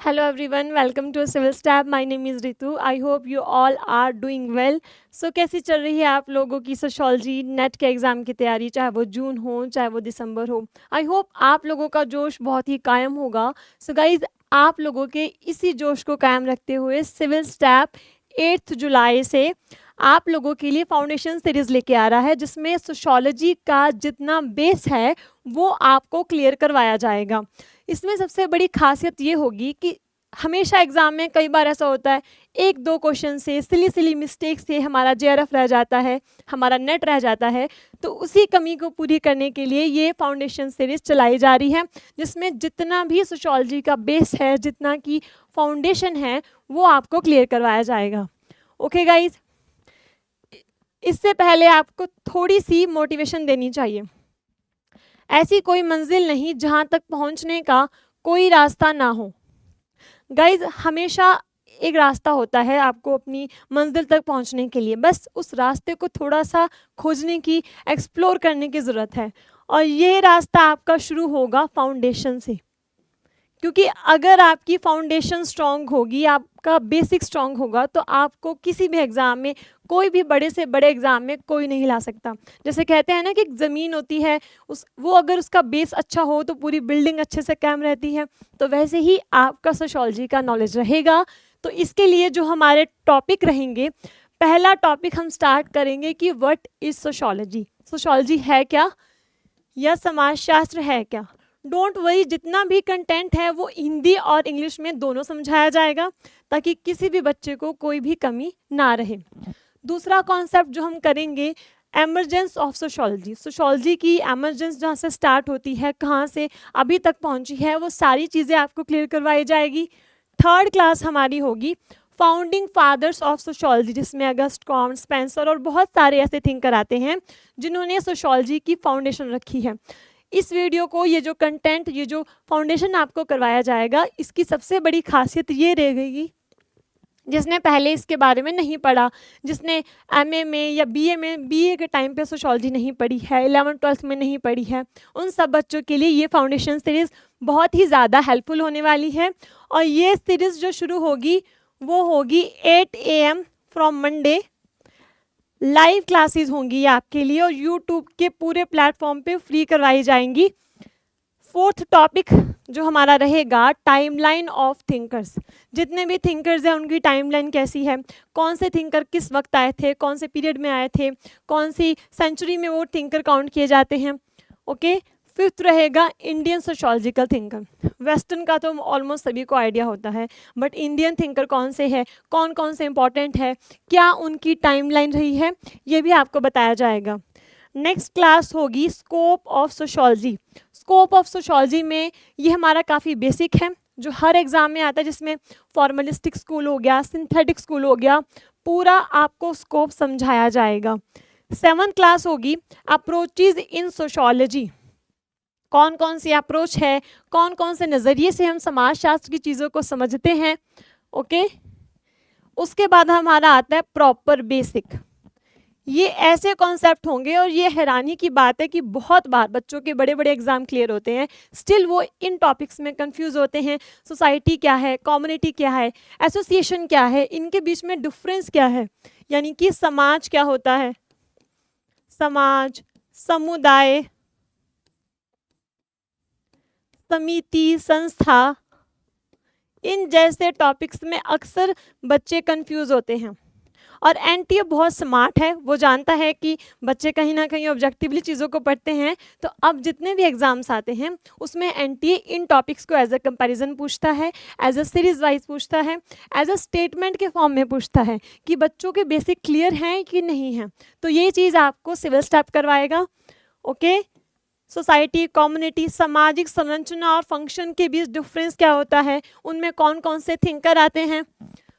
Hello everyone, welcome to Civil Stab. My name is Ritu. I hope you all are doing well. So कैसी चल रही है आप लोगों की सोशोलॉजी नेट के एग्ज़ाम की तैयारी, चाहे वो जून हो चाहे वो दिसंबर हो. आई होप आप लोगों का जोश बहुत ही कायम होगा. सो गाइज, आप लोगों के इसी जोश को कायम रखते हुए सिविल स्टैप 8 जुलाई से आप लोगों के लिए फाउंडेशन सीरीज़ लेके आ रहा है, जिसमें सोशोलॉजी का जितना बेस है वो आपको क्लियर करवाया जाएगा. इसमें सबसे बड़ी खासियत ये होगी कि हमेशा एग्ज़ाम में कई बार ऐसा होता है, एक दो क्वेश्चन से सिली मिस्टेक से हमारा जेआरएफ रह जाता है, हमारा नेट रह जाता है. तो उसी कमी को पूरी करने के लिए ये फाउंडेशन सीरीज़ चलाई जा रही है, जिसमें जितना भी सोशोलॉजी का बेस है, जितना की फाउंडेशन है, वो आपको क्लियर करवाया जाएगा. ओके गाइज, इससे पहले आपको थोड़ी सी मोटिवेशन देनी चाहिए. ऐसी कोई मंजिल नहीं जहां तक पहुंचने का कोई रास्ता ना हो. गाइज, हमेशा एक रास्ता होता है आपको अपनी मंजिल तक पहुंचने के लिए. बस उस रास्ते को थोड़ा सा खोजने की, एक्सप्लोर करने की ज़रूरत है. और ये रास्ता आपका शुरू होगा फाउंडेशन से, क्योंकि अगर आपकी फाउंडेशन स्ट्रांग होगी, आपका बेसिक स्ट्रांग होगा, तो आपको किसी भी एग्ज़ाम में, कोई भी बड़े से बड़े एग्ज़ाम में कोई नहीं ला सकता. जैसे कहते हैं ना कि एक ज़मीन होती है, वो अगर उसका बेस अच्छा हो तो पूरी बिल्डिंग अच्छे से कायम रहती है. तो वैसे ही आपका सोशोलॉजी का नॉलेज रहेगा. तो इसके लिए जो हमारे टॉपिक रहेंगे, पहला टॉपिक हम स्टार्ट करेंगे कि व्हाट इज़ सोशोलॉजी. सोशोलॉजी है क्या, या समाजशास्त्र है क्या. डोंट वरी, जितना भी कंटेंट है वो हिंदी और इंग्लिश में दोनों समझाया जाएगा, ताकि किसी भी बच्चे को कोई भी कमी ना रहे. दूसरा कॉन्सेप्ट जो हम करेंगे, एमरजेंस ऑफ सोशोलॉजी. सोशोलॉजी की एमरजेंस जहाँ से स्टार्ट होती है, कहाँ से अभी तक पहुँची है, वो सारी चीज़ें आपको क्लियर करवाई जाएगी. थर्ड क्लास हमारी होगी फाउंडिंग फादर्स ऑफ सोशोलॉजी, जिसमें अगस्ट कॉम्ट, स्पेंसर और बहुत सारे ऐसे थिंकर आते हैं जिन्होंने सोशोलॉजी की फाउंडेशन रखी है. इस वीडियो को, ये जो कंटेंट, ये जो फाउंडेशन आपको करवाया जाएगा, इसकी सबसे बड़ी खासियत ये रहेगी, जिसने पहले इसके बारे में नहीं पढ़ा, जिसने एमए में या बीए के टाइम पे सोशोलॉजी नहीं पढ़ी है, 11th-12th में नहीं पढ़ी है, उन सब बच्चों के लिए ये फाउंडेशन सीरीज़ बहुत ही ज़्यादा हेल्पफुल होने वाली है. और ये सीरीज़ जो शुरू होगी वो होगी 8 AM from Monday. Live classes होंगी आपके लिए और यूट्यूब के पूरे प्लेटफॉर्म पे फ्री करवाई जाएंगी. फोर्थ टॉपिक जो हमारा रहेगा, टाइमलाइन ऑफ थिंकर्स. जितने भी थिंकर्स हैं उनकी टाइमलाइन कैसी है, कौन से थिंकर किस वक्त आए थे, कौन से पीरियड में आए थे, कौन सी सेंचुरी में वो थिंकर काउंट किए जाते हैं. ओके. फिफ्थ रहेगा इंडियन सोशोलॉजिकल थिंकर. वेस्टर्न का तो ऑलमोस्ट सभी को आइडिया होता है, बट इंडियन थिंकर कौन से है, कौन कौन से इंपॉर्टेंट है, क्या उनकी टाइमलाइन रही है, ये भी आपको बताया जाएगा. नेक्स्ट क्लास होगी scope of sociology. Scope of sociology में ये हमारा काफ़ी बेसिक है, जो हर एग्ज़ाम में आता है, जिसमें फॉर्मलिस्टिक स्कूल हो गया, सिंथेटिक स्कूल हो गया, पूरा आपको स्कोप समझाया जाएगा. 7th क्लास होगी अप्रोचेज इन सोशोलॉजी. कौन कौन सी अप्रोच है, कौन कौन से नज़रिए से हम समाजशास्त्र की चीज़ों को समझते हैं. ओके. उसके बाद हमारा आता है प्रॉपर बेसिक. ये ऐसे कॉन्सेप्ट होंगे, और ये हैरानी की बात है कि बहुत बार बच्चों के बड़े बड़े एग्जाम क्लियर होते हैं, स्टिल वो इन टॉपिक्स में कंफ्यूज होते हैं. सोसाइटी क्या है, कम्युनिटी क्या है, एसोसिएशन क्या है, इनके बीच में डिफरेंस क्या है, यानी कि समाज क्या होता है, समाज, समुदाय, समिति, संस्था, इन जैसे टॉपिक्स में अक्सर बच्चे कंफ्यूज होते हैं. और एनटीए बहुत स्मार्ट है, वो जानता है कि बच्चे कहीं ना कहीं ऑब्जेक्टिवली चीज़ों को पढ़ते हैं. तो अब जितने भी एग्जाम्स आते हैं उसमें एनटीए इन टॉपिक्स को एज अ कंपैरिजन पूछता है, एज अ सीरीज वाइज पूछता है, एज अ स्टेटमेंट के फॉर्म में पूछता है कि बच्चों के बेसिक क्लियर हैं कि नहीं हैं. तो ये चीज़ आपको सिविल स्टैप करवाएगा. ओके. सोसाइटी, कम्युनिटी, सामाजिक संरचना और फंक्शन के बीच डिफरेंस क्या होता है, उनमें कौन कौन से थिंकर आते हैं,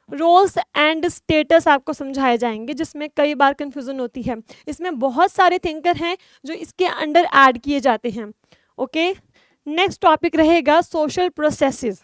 रोल्स एंड स्टेटस आपको समझाए जाएंगे, जिसमें कई बार कंफ्यूजन होती है. इसमें बहुत सारे थिंकर हैं जो इसके अंडर ऐड किए जाते हैं. ओके. नेक्स्ट टॉपिक रहेगा सोशल प्रोसेसेस.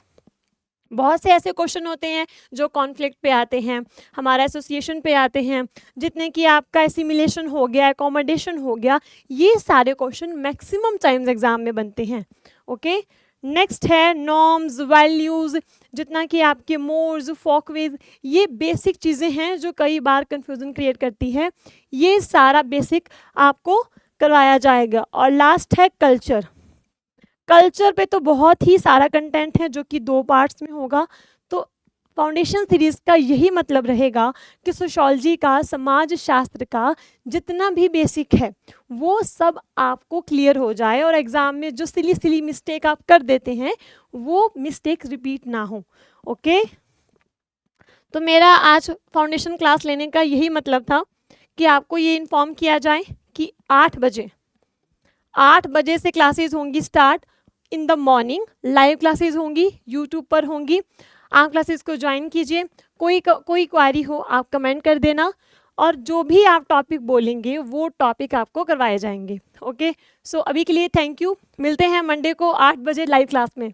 बहुत से ऐसे क्वेश्चन होते हैं जो कॉन्फ्लिक्ट पे आते हैं, हमारा एसोसिएशन पे आते हैं, जितने कि आपका एसिमिलेशन हो गया, एकोमोडेशन हो गया, ये सारे क्वेश्चन मैक्सिमम टाइम्स एग्जाम में बनते हैं. ओके. नेक्स्ट है नॉर्म्स, वैल्यूज़, जितना कि आपके मोर्स, फॉकवेज, ये बेसिक चीज़ें हैं जो कई बार कन्फ्यूज़न क्रिएट करती है, ये सारा बेसिक आपको करवाया जाएगा। और लास्ट है कल्चर। कल्चर पे तो बहुत ही सारा कंटेंट है जो कि 2 पार्ट्स में होगा। तो फाउंडेशन सीरीज़ का यही मतलब रहेगा कि सोशियोलॉजी का, समाज शास्त्र का जितना भी बेसिक है वो सब आपको क्लियर हो जाए और एग्ज़ाम में जो सिली सिली मिस्टेक आप कर देते हैं वो मिस्टेक रिपीट ना हो। ओके, तो मेरा आज फाउंडेशन क्लास लेने का यही मतलब था कि आपको ये इन्फॉर्म किया जाए कि 8 बजे से क्लासेस होंगी start in the morning. Live classes होंगी, यूट्यूब पर होंगी, आप क्लासेस को ज्वाइन कीजिए। कोई क्वारी हो आप कमेंट कर देना और जो भी आप टॉपिक बोलेंगे वो टॉपिक आपको करवाए जाएंगे। ओके, सो अभी के लिए थैंक यू, मिलते हैं मंडे को 8 बजे लाइव क्लास में।